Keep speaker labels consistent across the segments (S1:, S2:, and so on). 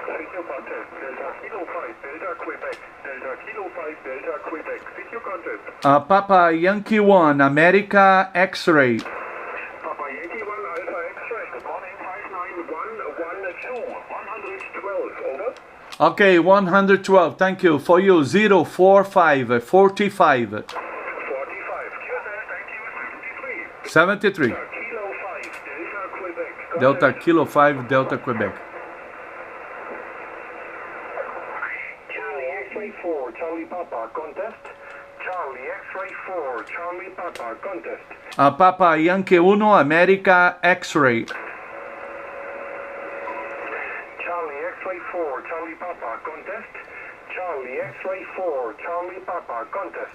S1: CQ contest, Delta Kilo 5, Delta Quebec, Delta Kilo 5, Delta Quebec, CQ contest.
S2: Papa Yankee 1, America X-ray.
S1: Papa Yankee 1, Alpha X-ray, morning 59112, 112, over.
S2: Okay, 112, thank you. For you, 045, 45.
S1: 45, QSS, thank you,
S2: 73.
S1: Delta Kilo 5, Delta Quebec.
S2: Delta Kilo 5, Delta Quebec.
S1: Charlie X-ray 4, Charlie Papa, contest. Charlie X-ray 4, Charlie Papa, contest.
S2: Papa Yankee 1, America X-ray.
S1: Charlie X-ray 4, Charlie Papa, contest. Charlie X-ray 4, Charlie Papa, contest.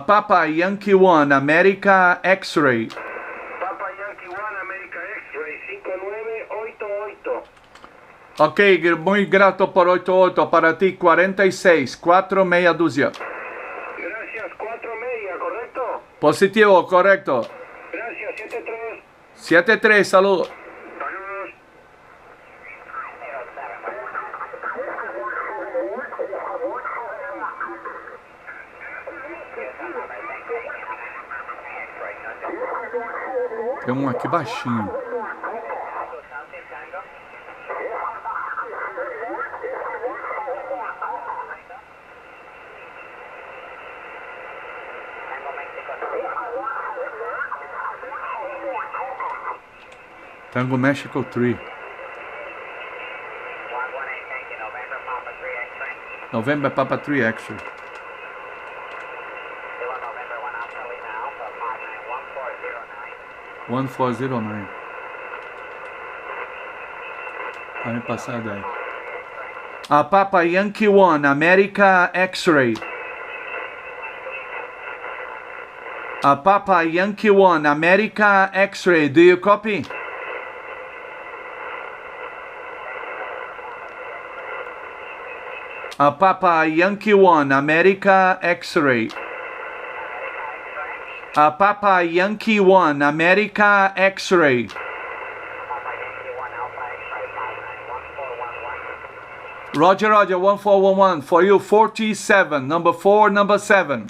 S2: Papa Yankee 1, America X-ray.
S1: Papa Yankee 1, America X-ray 5988.
S2: Ok, muy grato por 88. Para ti, 46, 4 meia dúzia.
S1: Gracias, 4 media, ¿correcto?
S2: Positivo, correcto.
S1: Gracias, 73.
S2: 73, saludos.
S1: Saludos.
S2: Tem um aqui baixinho. Tango Mexico 3. November Papa 3 X-ray. 1409. Vai me passar daí. Papa Yankee 1, America X-ray. Papa Yankee 1, America X-ray. Do you copy? Papa Yankee 1, America X-ray. Papa Yankee 1, America X-ray. Roger, Roger, 1411. For you, 47. Number 4, number 7.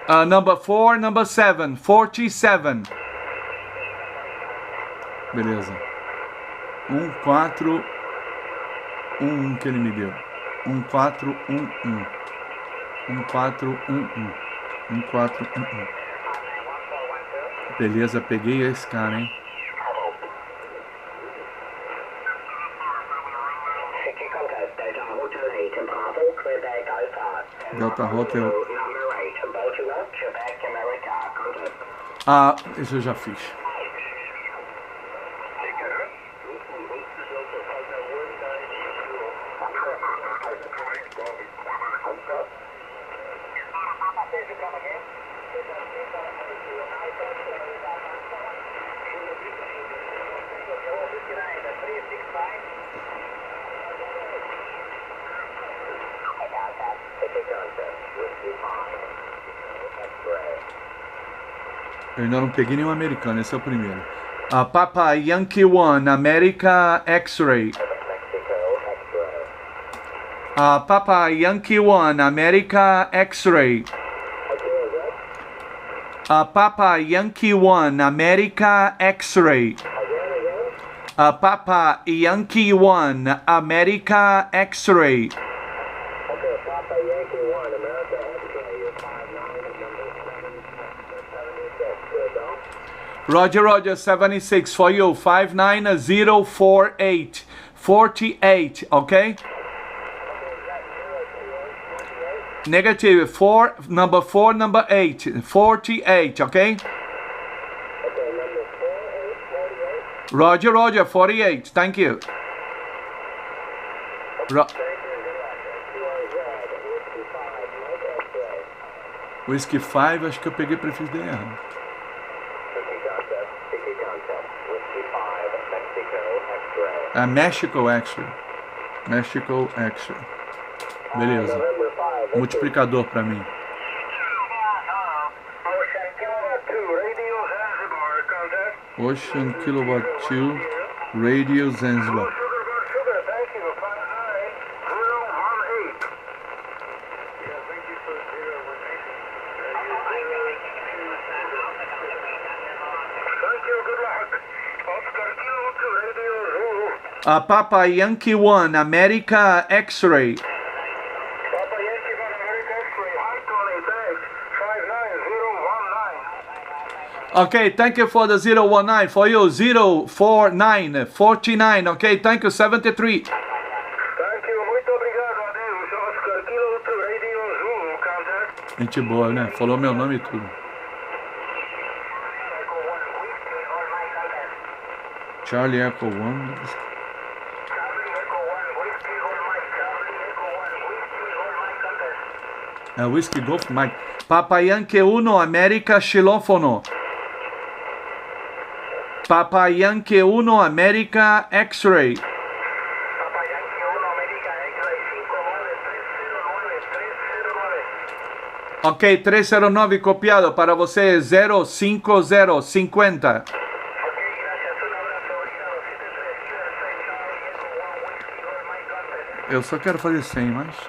S2: Number 4, number 7. 47. Beleza. 1411 que ele me deu. 1411. 1411. 1411. Beleza, peguei esse cara, hein? Delta Hotel. Isso eu já fiz. Eu ainda não peguei nenhum americano, esse é o primeiro. Papa Yankee 1, America X-ray. Papa Yankee 1, America X-ray. Papa Yankee 1, America X-ray. Papa Yankee 1, America X-ray. Roger, Roger, 76 for you, 59048, 48, okay? Negative, number 4, number 8, 48, okay? Roger, Roger, 48, thank you. Whiskey 5, acho que eu peguei prefixo errado. Mexico X-ray. Mexico X-ray. Beleza. Multiplicador para mim. Ocean Kilowatt 2. Radio Zanzibar.
S1: Sugar, thank you. 59018. Yeah, thank you for 018. Thank you, good luck. Oscar Kilo to Radio Zulu.
S2: Papa Yankee 1, America X-ray.
S1: Papa Yankee Van America X-ray. Hi, Tony, thanks. 59019.
S2: Okay, thank you for the 019. For you, 04949. Okay, thank you, 73.
S1: Thank you, muito obrigado, adeus. Oscar Kilo to Radio Zulu, contact.
S2: Gente boa, né? Falou meu nome e tudo. Charlie Echo 1.
S1: Charlie Echo 1, Whiskey Golf Mike. Charlie Echo 1, Whiskey Golf Mike, contact.
S2: Whiskey Golf Mike. Papa Yankee 1, América xilófono. Papa Yankee 1, América X-ray.
S1: Papa Yankee 1, América X-ray, 59309.
S2: Ok, 309 copiado para você, 05050.
S1: Ok, gracias, un abrazo, obrigado. 73 Charlie Echo 1, Whiskey Golf Mike, contact.
S2: Eu só quero fazer 100, mas